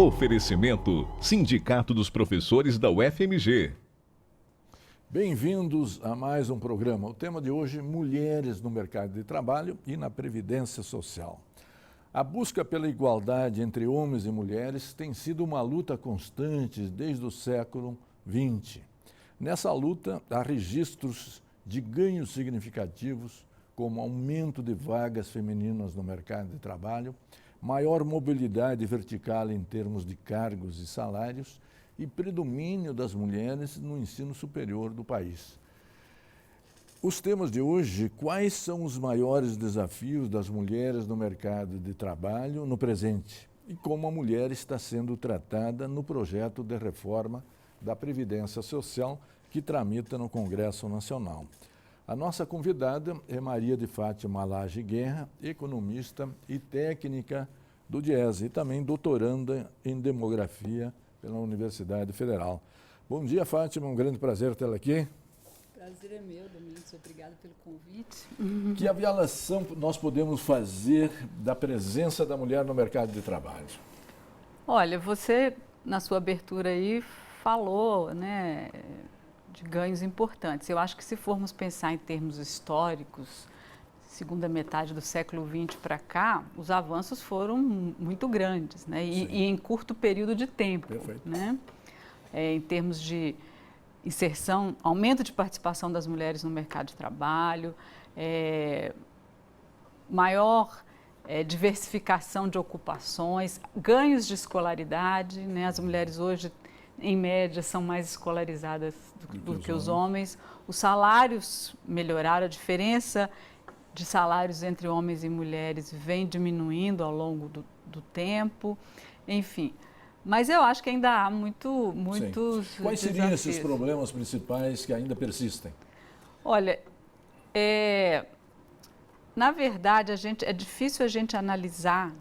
Oferecimento Sindicato dos Professores da UFMG. Bem-vindos a mais um programa. O tema de hoje, mulheres no mercado de trabalho e na previdência social. A busca pela igualdade entre homens e mulheres tem sido uma luta constante desde o século XX. Nessa luta, há registros de ganhos significativos, como aumento de vagas femininas no mercado de trabalho, maior mobilidade vertical em termos de cargos e salários e predomínio das mulheres no ensino superior do país. Os temas de hoje: quais são os maiores desafios das mulheres no mercado de trabalho no presente e como a mulher está sendo tratada no projeto de reforma da Previdência Social que tramita no Congresso Nacional. A nossa convidada é Maria de Fátima Lage Guerra, economista e técnica do DIESE e também doutoranda em demografia pela Universidade Federal. Bom dia, Fátima, um grande prazer tê-la aqui. Prazer é meu, Domingos, obrigado pelo convite. Que avaliação nós podemos fazer da presença da mulher no mercado de trabalho? Olha, você, na sua abertura aí, falou, né, de ganhos importantes. Eu acho que se formos pensar em termos históricos, segunda metade do século XX para cá, os avanços foram muito grandes, né? E em curto período de tempo. Perfeito. Né? Em termos de inserção, aumento de participação das mulheres no mercado de trabalho, maior diversificação de ocupações, ganhos de escolaridade, né? As mulheres hoje, em média, são mais escolarizadas do que os homens. Os salários melhoraram, a diferença de salários entre homens e mulheres vem diminuindo ao longo do tempo, enfim. Mas eu acho que ainda há muitos Quais seriam desafios. esses problemas principais que ainda persistem? Olha, na verdade, é difícil a gente analisar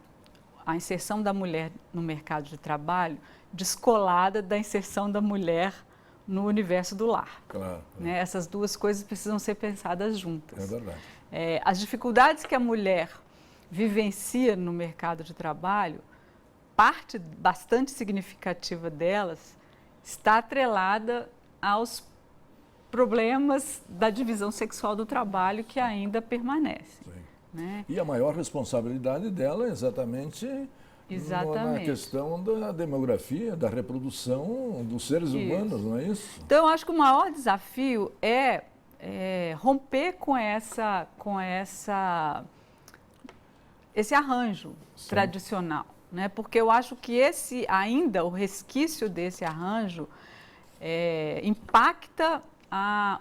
a inserção da mulher no mercado de trabalho descolada da inserção da mulher no universo do lar. Claro. Né? Essas duas coisas precisam ser pensadas juntas. É verdade. As dificuldades que a mulher vivencia no mercado de trabalho, parte bastante significativa delas está atrelada aos problemas da divisão sexual do trabalho que ainda permanecem. Né? E a maior responsabilidade dela é exatamente na questão da demografia, da reprodução dos seres humanos, não é isso? Então, eu acho que o maior desafio é romper com esse arranjo tradicional, né? Porque eu acho que o resquício desse arranjo impacta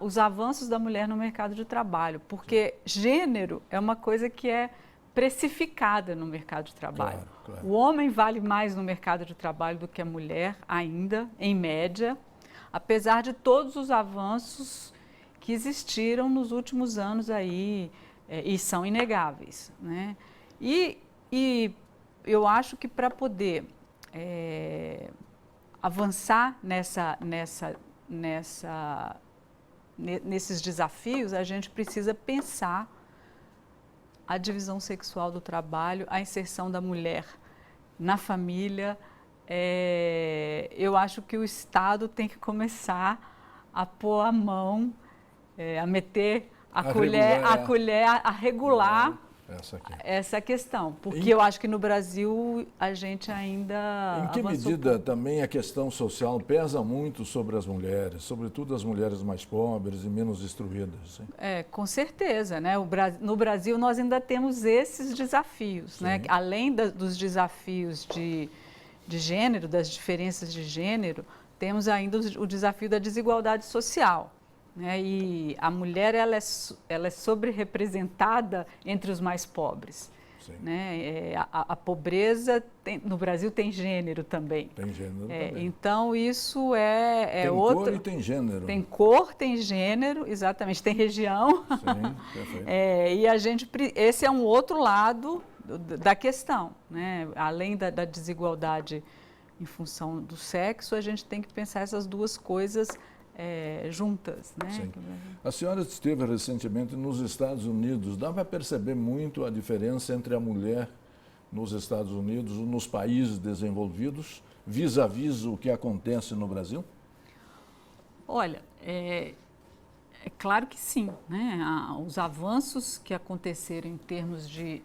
os avanços da mulher no mercado de trabalho, porque gênero é uma coisa que é precificada no mercado de trabalho. Claro. O homem vale mais no mercado de trabalho do que a mulher ainda, em média, apesar de todos os avanços que existiram nos últimos anos aí e são inegáveis, né? E eu acho que para poder avançar nesses desafios, a gente precisa pensar a divisão sexual do trabalho, a inserção da mulher na família. Eu acho que o Estado tem que começar a pôr a mão, a meter a colher, a regular essa questão, porque eu acho que no Brasil a gente ainda Em que medida também a questão social pesa muito sobre as mulheres, sobretudo as mulheres mais pobres e menos instruídas? Hein? Com certeza, né? No Brasil nós ainda temos esses desafios, né? Além dos desafios de gênero, das diferenças de gênero, temos ainda o desafio da desigualdade social. Né? E a mulher ela é sobre-representada entre os mais pobres. Né? A pobreza no Brasil tem gênero também. Tem gênero também. Então isso tem outro. Tem cor e tem gênero. Tem cor, tem gênero, exatamente, tem região. Sim, perfeito. E esse é um outro lado da questão. Né? Além da desigualdade em função do sexo, a gente tem que pensar essas duas coisas juntas. Né? Sim. A senhora esteve recentemente nos Estados Unidos. Dá para perceber muito a diferença entre a mulher nos Estados Unidos, nos países desenvolvidos, vis-à-vis o que acontece no Brasil? Olha, é claro que sim, né? Os avanços que aconteceram em termos de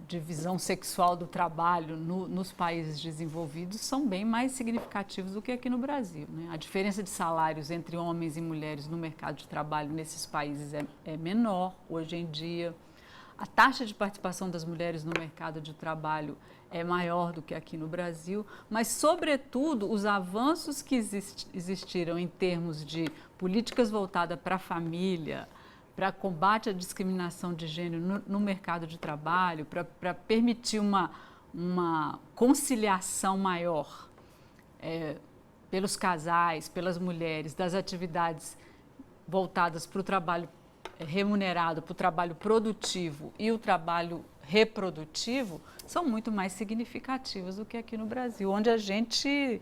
divisão sexual do trabalho nos países desenvolvidos são bem mais significativos do que aqui no Brasil, né? A diferença de salários entre homens e mulheres no mercado de trabalho nesses países é menor hoje em dia. A taxa de participação das mulheres no mercado de trabalho é maior do que aqui no Brasil, mas, sobretudo, os avanços que existiram em termos de políticas voltadas para a família, para combate à discriminação de gênero no mercado de trabalho, para permitir uma conciliação maior pelos casais, pelas mulheres, das atividades voltadas para o trabalho remunerado, para o trabalho produtivo e o trabalho reprodutivo, são muito mais significativas do que aqui no Brasil, onde a gente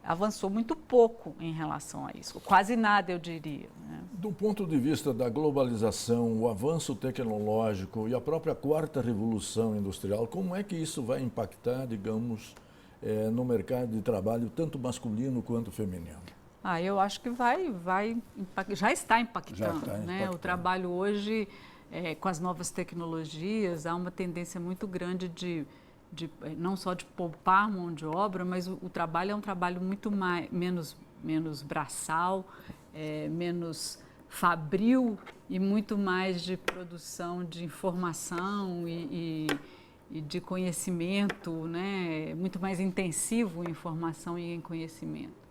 avançou muito pouco em relação a isso, quase nada, eu diria, né? Do ponto de vista da globalização, o avanço tecnológico e a própria quarta revolução industrial, como é que isso vai impactar, digamos, no mercado de trabalho, tanto masculino quanto feminino? Eu acho que já está impactando, né? O trabalho hoje, com as novas tecnologias, há uma tendência muito grande não só de poupar mão de obra, mas o trabalho é um trabalho muito menos braçal, menos fabril e muito mais de produção de informação e de conhecimento, né? Muito mais intensivo em informação e em conhecimento.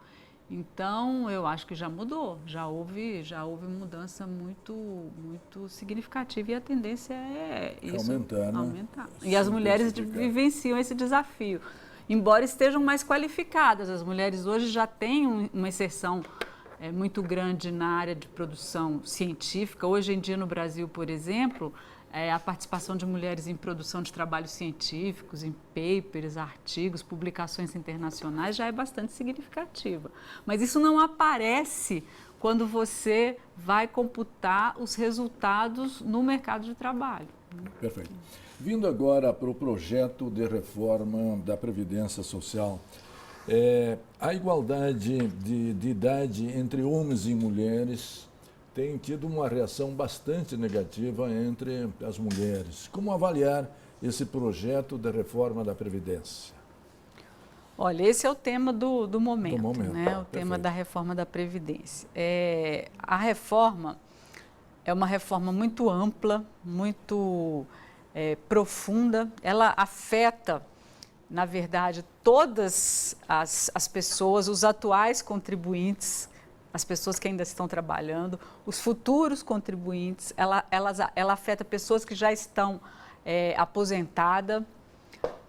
Então, eu acho que já mudou, já houve mudança muito significativa e a tendência é isso, aumentar. E as mulheres vivenciam esse desafio, embora estejam mais qualificadas. As mulheres hoje já têm uma inserção muito grande na área de produção científica. Hoje em dia, no Brasil, por exemplo, a participação de mulheres em produção de trabalhos científicos, em papers, artigos, publicações internacionais já é bastante significativa. Mas isso não aparece quando você vai computar os resultados no mercado de trabalho. Perfeito. Vindo agora para o projeto de reforma da Previdência Social, a igualdade de idade entre homens e mulheres tem tido uma reação bastante negativa entre as mulheres. Como avaliar esse projeto de reforma da Previdência? Olha, esse é o tema do momento, né? O tema Perfeito. da reforma da Previdência. A reforma é uma reforma muito ampla, muito profunda. Ela afeta, na verdade, todas as pessoas, os atuais contribuintes, as pessoas que ainda estão trabalhando, os futuros contribuintes. Ela afeta pessoas que já estão aposentadas,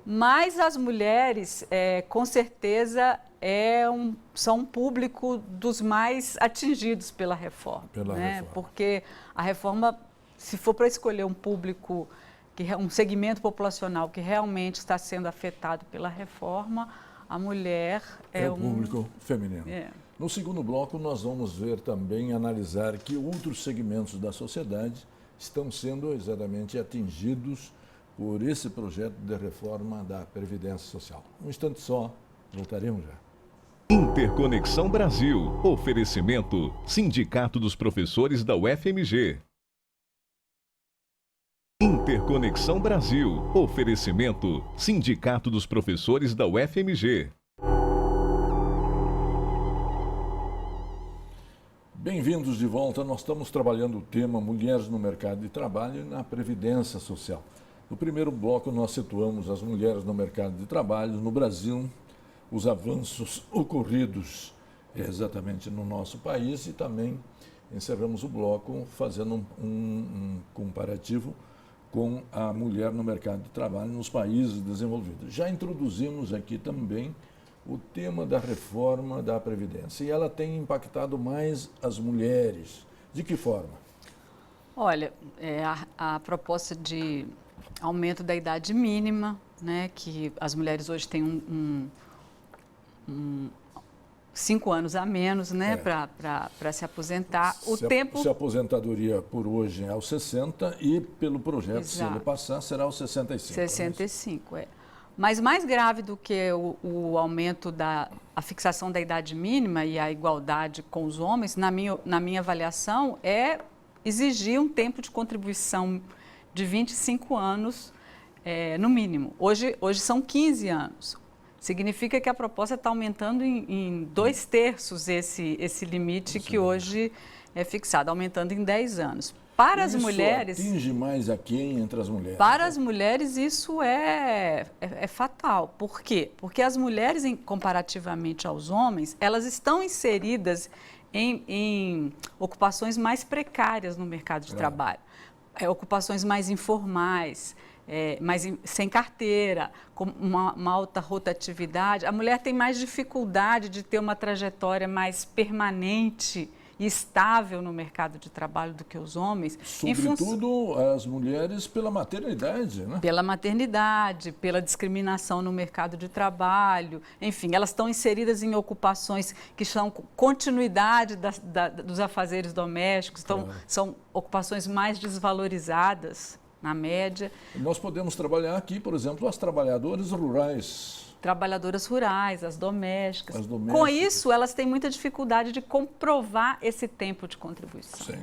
mas as mulheres, com certeza, são um público dos mais atingidos pela reforma. Porque a reforma, se for para escolher um público, um segmento populacional que realmente está sendo afetado pela reforma, a mulher é o público feminino. No segundo bloco, nós vamos ver também, analisar que outros segmentos da sociedade estão sendo exatamente atingidos por esse projeto de reforma da Previdência Social. Um instante só, voltaremos já. Interconexão Brasil. Oferecimento: Sindicato dos Professores da UFMG. Interconexão Brasil. Oferecimento: Sindicato dos Professores da UFMG. Bem-vindos de volta. Nós estamos trabalhando o tema Mulheres no Mercado de Trabalho e na Previdência Social. No primeiro bloco, nós situamos as mulheres no mercado de trabalho no Brasil, os avanços ocorridos exatamente no nosso país e também encerramos o bloco fazendo um comparativo com a mulher no mercado de trabalho nos países desenvolvidos. Já introduzimos aqui também o tema da reforma da Previdência e ela tem impactado mais as mulheres. De que forma? Olha, a proposta de aumento da idade mínima, né, que as mulheres hoje têm 5 anos a menos, né, para se aposentar. Se a aposentadoria por hoje é aos 60 e pelo projeto, se ele passar, será aos 65. 65, Mas mais grave do que o aumento a fixação da idade mínima e a igualdade com os homens, na minha avaliação, é exigir um tempo de contribuição de 25 anos, no mínimo. Hoje são 15 anos. Significa que a proposta está aumentando em 2/3 esse limite que hoje é fixado, aumentando em 10 anos. Para as mulheres... Isso atinge mais a quem entre as mulheres? Para as mulheres isso é fatal. Por quê? Porque as mulheres, comparativamente aos homens, elas estão inseridas em ocupações mais precárias no mercado de trabalho. Ocupações mais informais, sem carteira, com uma alta rotatividade. A mulher tem mais dificuldade de ter uma trajetória mais permanente e estável no mercado de trabalho do que os homens. Sobretudo as mulheres pela maternidade, né? Pela maternidade, pela discriminação no mercado de trabalho. Enfim, elas estão inseridas em ocupações que são continuidade dos afazeres domésticos, então são ocupações mais desvalorizadas, na média. Nós podemos trabalhar aqui, por exemplo, as trabalhadoras rurais. Trabalhadoras rurais, as domésticas. Com isso, elas têm muita dificuldade de comprovar esse tempo de contribuição. Sim.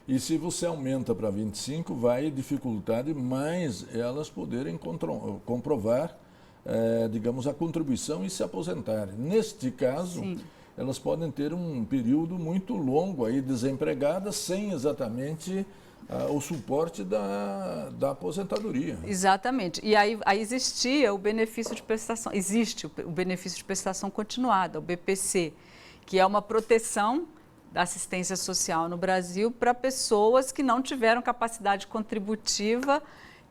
E se você aumenta para 25, vai dificultar demais elas poderem comprovar, digamos, a contribuição e se aposentarem. Neste caso, elas podem ter um período muito longo aí desempregadas, sem exatamente o suporte da aposentadoria. Exatamente. E aí existia o benefício de prestação, existe o benefício de prestação continuada, o BPC, que é uma proteção da assistência social no Brasil para pessoas que não tiveram capacidade contributiva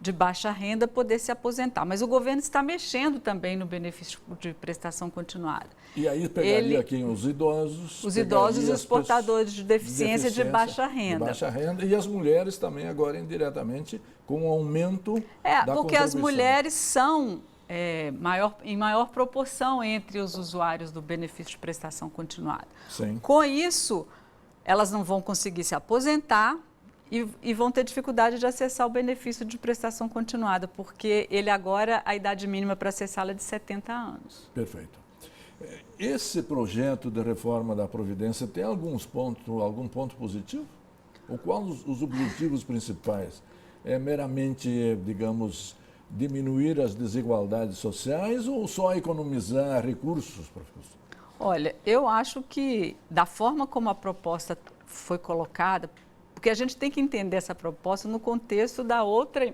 de baixa renda poder se aposentar. Mas o governo está mexendo também no benefício de prestação continuada. E aí pegaria quem? Os idosos. Os idosos e os portadores de deficiência de baixa renda. De baixa renda. E as mulheres também agora indiretamente com o aumento da porque contribuição. as mulheres são em maior proporção entre os usuários do benefício de prestação continuada. Sim. Com isso, elas não vão conseguir se aposentar e vão ter dificuldade de acessar o benefício de prestação continuada, porque a idade mínima para acessá-la é de 70 anos. Perfeito. Esse projeto de reforma da Previdência tem algum ponto positivo? Ou quais os objetivos principais? É meramente, digamos, diminuir as desigualdades sociais ou só economizar recursos, professor? Olha, eu acho que da forma como a proposta foi colocada, porque a gente tem que entender essa proposta no contexto da outra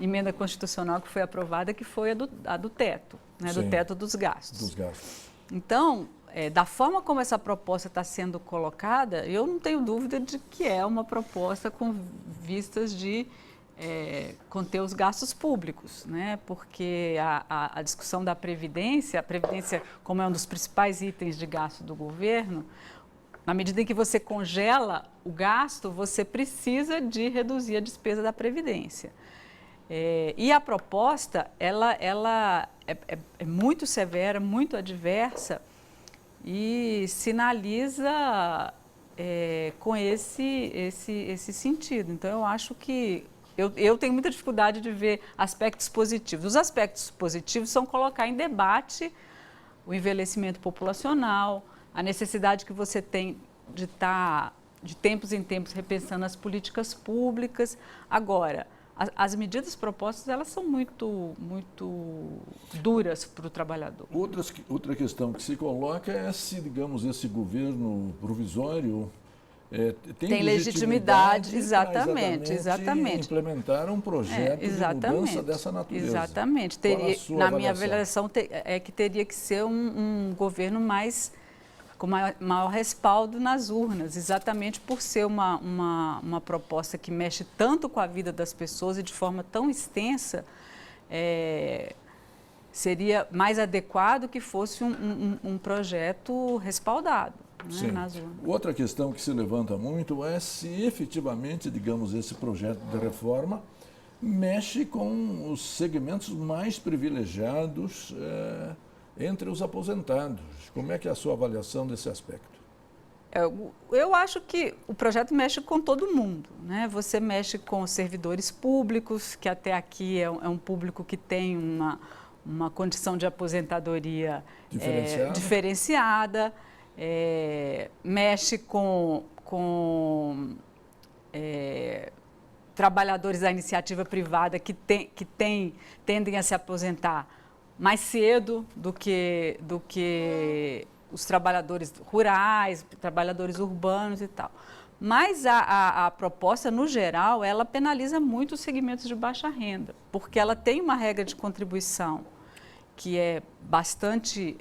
emenda constitucional que foi aprovada, que foi a do teto, né, do teto dos gastos. Dos gastos. Então, da forma como essa proposta está sendo colocada, eu não tenho dúvida de que é uma proposta com vistas de conter os gastos públicos, né? Porque a discussão da Previdência, a Previdência como é um dos principais itens de gasto do governo, na medida em que você congela o gasto, você precisa de reduzir a despesa da Previdência. E a proposta, ela é muito severa, muito adversa e sinaliza com esse sentido. Então, eu acho que eu tenho muita dificuldade de ver aspectos positivos. Os aspectos positivos são colocar em debate o envelhecimento populacional, a necessidade que você tem de estar, de tempos em tempos, repensando as políticas públicas. Agora, as medidas propostas, elas são muito duras para o trabalhador. Outra questão que se coloca é se, digamos, esse governo provisório tem legitimidade exatamente. Implementar um projeto de mudança dessa natureza. Exatamente. Na minha avaliação, que teria que ser um governo com maior respaldo nas urnas, exatamente por ser uma proposta que mexe tanto com a vida das pessoas e de forma tão extensa, seria mais adequado que fosse um projeto respaldado. Sim. Outra questão que se levanta muito é se efetivamente, digamos, esse projeto de reforma mexe com os segmentos mais privilegiados entre os aposentados. Como é que é a sua avaliação desse aspecto? Eu acho que o projeto mexe com todo mundo, né? Você mexe com os servidores públicos, que até aqui é um público que tem uma condição de aposentadoria diferenciada, mexe com trabalhadores da iniciativa privada que tendem a se aposentar mais cedo do que os trabalhadores rurais, trabalhadores urbanos e tal. Mas a proposta, no geral, ela penaliza muito os segmentos de baixa renda, porque ela tem uma regra de contribuição que é bastante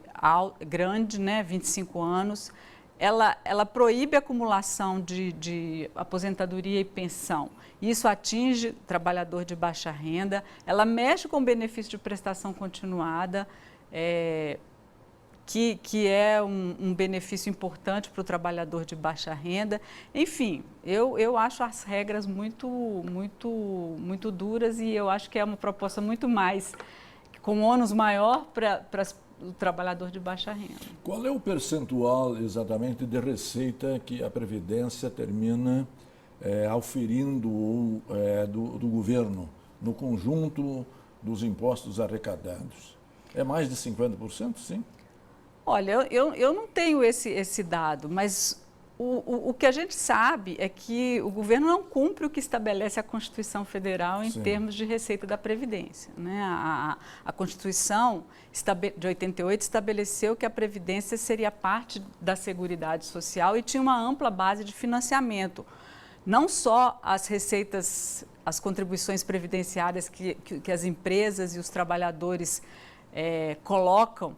grande, né, 25 anos. Ela proíbe a acumulação de aposentadoria e pensão. Isso atinge o trabalhador de baixa renda. Ela mexe com o benefício de prestação continuada, que é um benefício importante para o trabalhador de baixa renda. Enfim, eu acho as regras muito duras e eu acho que é uma proposta muito mais, com ônus maior para o trabalhador de baixa renda. Qual é o percentual exatamente de receita que a Previdência termina auferindo do governo no conjunto dos impostos arrecadados? É mais de 50%, sim? Olha, eu não tenho esse dado, mas o que a gente sabe é que o governo não cumpre o que estabelece a Constituição Federal em termos de receita da Previdência, né? A Constituição de 88 estabeleceu que a Previdência seria parte da Seguridade Social e tinha uma ampla base de financiamento. Não só as receitas, as contribuições previdenciárias que as empresas e os trabalhadores colocam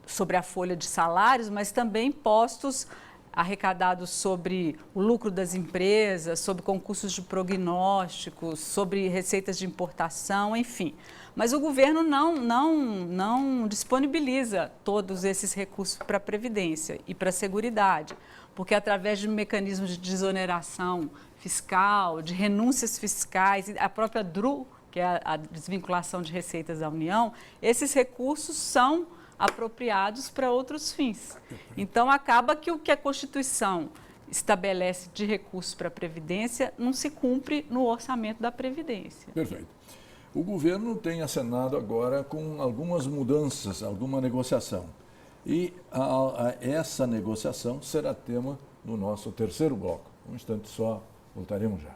sobre a folha de salários, mas também impostos arrecadados sobre o lucro das empresas, sobre concursos de prognósticos, sobre receitas de importação, enfim. Mas o governo não disponibiliza todos esses recursos para a Previdência e para a Seguridade, porque através de mecanismos de desoneração fiscal, de renúncias fiscais, a própria DRU, que é a desvinculação de receitas da União, esses recursos são apropriados para outros fins. Então, acaba que o que a Constituição estabelece de recursos para a Previdência não se cumpre no orçamento da Previdência. Perfeito. O governo tem acenado agora com algumas mudanças, alguma negociação. E essa negociação será tema do nosso terceiro bloco. Um instante só, voltaremos já.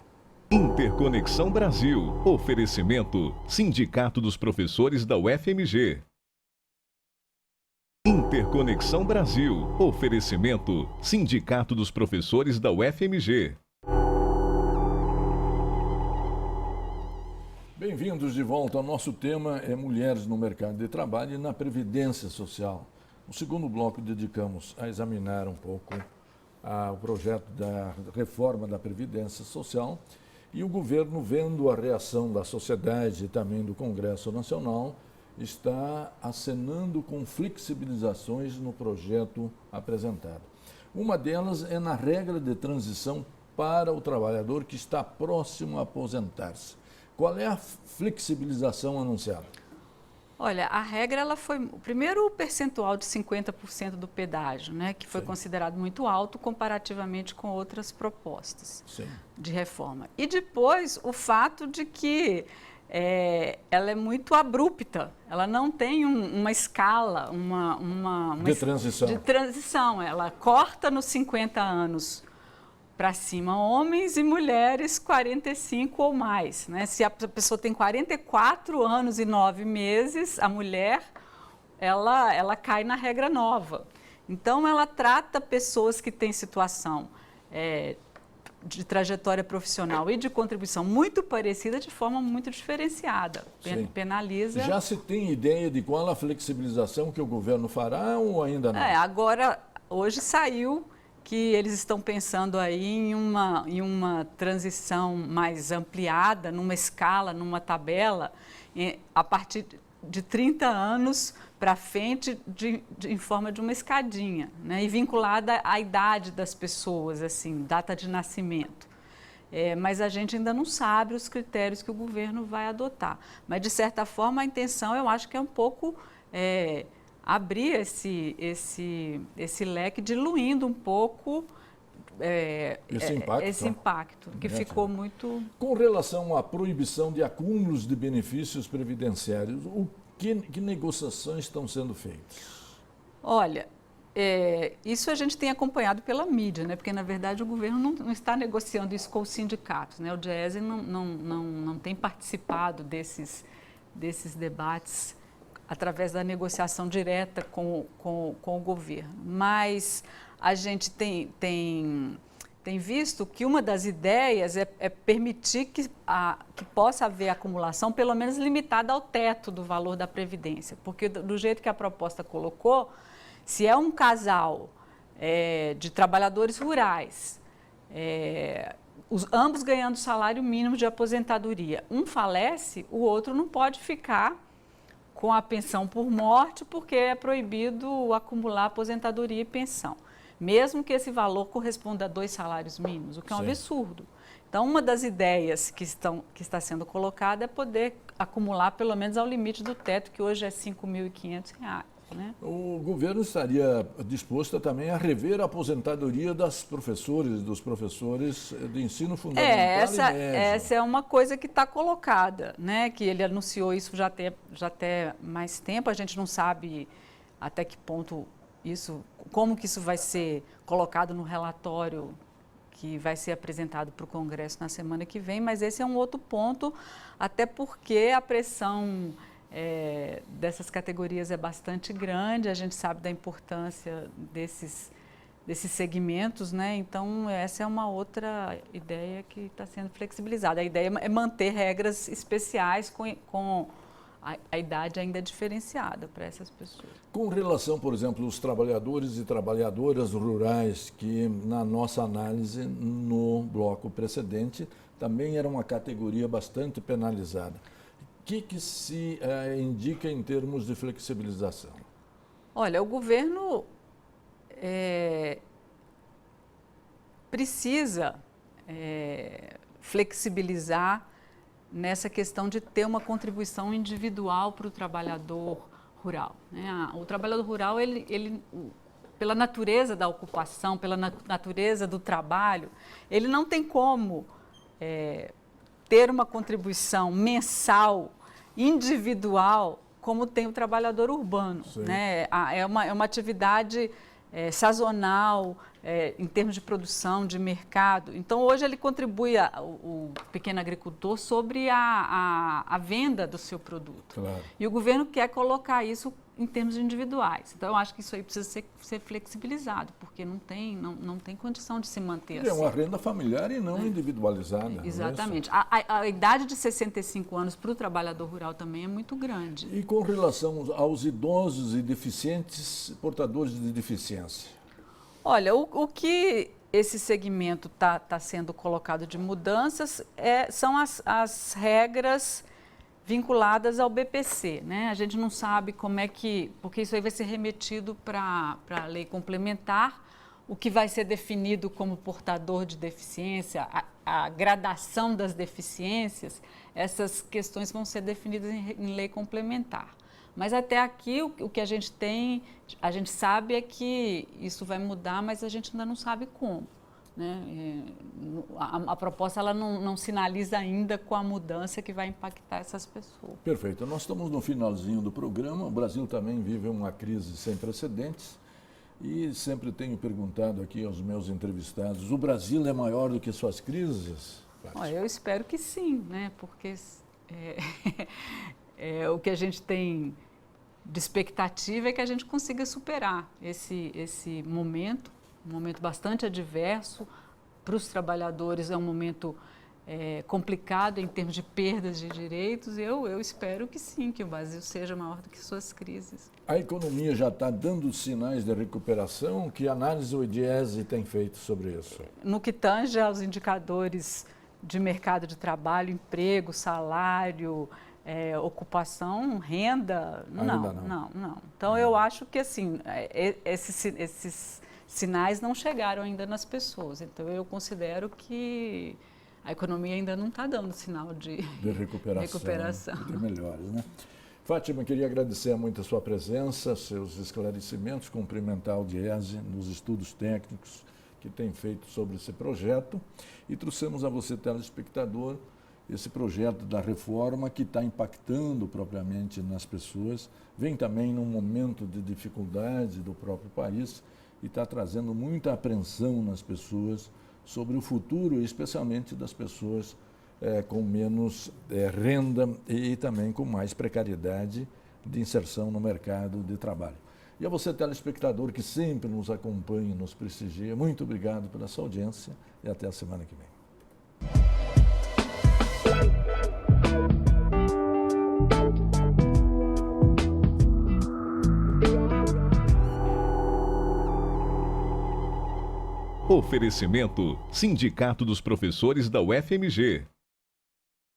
Interconexão Brasil. Oferecimento: Sindicato dos Professores da UFMG. Interconexão Brasil. Oferecimento: Sindicato dos Professores da UFMG. Bem-vindos de volta. O nosso tema é Mulheres no Mercado de Trabalho e na Previdência Social. No segundo bloco, dedicamos a examinar um pouco o projeto da reforma da Previdência Social e o governo, vendo a reação da sociedade e também do Congresso Nacional, está acenando com flexibilizações no projeto apresentado. Uma delas é na regra de transição para o trabalhador que está próximo a aposentar-se. Qual é a flexibilização anunciada? Olha, a regra ela foi, primeiro, o percentual de 50% do pedágio, né, que foi considerado muito alto comparativamente com outras propostas de reforma. E depois o fato de que ela é muito abrupta, ela não tem uma escala, de transição. Ela corta nos 50 anos para cima, homens e mulheres 45 ou mais, né? Se a pessoa tem 44 anos e 9 meses, a mulher, ela cai na regra nova. Então, ela trata pessoas que têm situação de trajetória profissional e de contribuição muito parecida de forma muito diferenciada. Penaliza... Já se tem ideia de qual a flexibilização que o governo fará ou ainda não? Agora, hoje saiu que eles estão pensando aí em uma transição mais ampliada, numa escala, numa tabela, a partir de 30 anos para frente, em forma de uma escadinha, né? E vinculada à idade das pessoas, assim, data de nascimento. Mas a gente ainda não sabe os critérios que o governo vai adotar. Mas, de certa forma, a intenção, eu acho que é um pouco abrir esse leque, diluindo um pouco esse impacto que ficou muito... Com relação à proibição de acúmulos de benefícios previdenciários, que negociações estão sendo feitas? Olha, isso a gente tem acompanhado pela mídia, né? Porque, na verdade, o governo não está negociando isso com os sindicatos, né? O Diese não tem participado desses debates através da negociação direta com o governo. Mas a gente tem visto que uma das ideias é permitir que possa haver acumulação, pelo menos limitada ao teto do valor da Previdência. Porque, do jeito que a proposta colocou, se é um casal de trabalhadores rurais, ambos ganhando salário mínimo de aposentadoria, um falece, o outro não pode ficar com a pensão por morte, porque é proibido acumular aposentadoria e pensão, mesmo que esse valor corresponda a 2 salários mínimos, o que é um absurdo. Então, uma das ideias que está sendo colocada é poder acumular pelo menos ao limite do teto, que hoje é R$ 5.500. Né? O governo estaria disposto também a rever a aposentadoria dos professores de ensino fundamental e médio. Essa é uma coisa que está colocada, né? Que ele anunciou isso já tem mais tempo, a gente não sabe até que ponto como que isso vai ser colocado no relatório que vai ser apresentado para o Congresso na semana que vem, mas esse é um outro ponto, até porque a pressão dessas categorias é bastante grande, a gente sabe da importância desses segmentos, né? Então, essa é uma outra ideia que está sendo flexibilizada. A ideia é manter regras especiais com a idade ainda diferenciada para essas pessoas. Com relação, por exemplo, os trabalhadores e trabalhadoras rurais, que na nossa análise, no bloco precedente, também era uma categoria bastante penalizada. O que se indica em termos de flexibilização? Olha, o governo precisa flexibilizar nessa questão de ter uma contribuição individual para o trabalhador rural, né? O trabalhador rural, ele, pela natureza da ocupação, pela natureza do trabalho, ele não tem como ter uma contribuição mensal, individual, como tem o trabalhador urbano, né? É uma atividade sazonal, em termos de produção, de mercado. Então, hoje ele contribui, o pequeno agricultor, sobre a venda do seu produto. Claro. E o governo quer colocar isso em termos individuais. Então, eu acho que isso aí precisa ser flexibilizado, porque não tem condição de se manter assim. É uma renda familiar e não individualizada. Exatamente. A idade de 65 anos para o trabalhador rural também é muito grande. E com relação aos idosos e deficientes, portadores de deficiência? Olha, o que esse segmento está sendo colocado de mudanças são as regras vinculadas ao BPC, né? A gente não sabe como porque isso aí vai ser remetido para a lei complementar, o que vai ser definido como portador de deficiência, a gradação das deficiências, essas questões vão ser definidas em lei complementar. Mas até aqui o que a gente sabe é que isso vai mudar, mas a gente ainda não sabe como, né? A proposta ela não sinaliza ainda com a mudança que vai impactar essas pessoas. Perfeito. Nós estamos no finalzinho do programa. O Brasil também vive uma crise sem precedentes e sempre tenho perguntado aqui aos meus entrevistados, o Brasil é maior do que suas crises? Eu espero que sim, né? Porque o que a gente tem de expectativa é que a gente consiga superar esse momento, um momento bastante adverso para os trabalhadores, é um momento complicado em termos de perdas de direitos. Eu espero que sim, que o Brasil seja maior do que suas crises. A economia já está dando sinais de recuperação? Que análise o Diese tem feito sobre isso? No que tange aos indicadores de mercado de trabalho, emprego, salário, ocupação, renda, não. Então, eu acho que assim, esses sinais não chegaram ainda nas pessoas. Então, eu considero que a economia ainda não está dando sinal de recuperação. De melhores, né? Fátima, queria agradecer muito a sua presença, seus esclarecimentos, cumprimentar o Diese nos estudos técnicos que tem feito sobre esse projeto e trouxemos a você, telespectador, esse projeto da reforma que está impactando propriamente nas pessoas, vem também num momento de dificuldade do próprio país e está trazendo muita apreensão nas pessoas sobre o futuro, especialmente das pessoas com menos renda e também com mais precariedade de inserção no mercado de trabalho. E a você, telespectador, que sempre nos acompanha e nos prestigia, muito obrigado pela sua audiência e até a semana que vem. Oferecimento: Sindicato dos Professores da UFMG.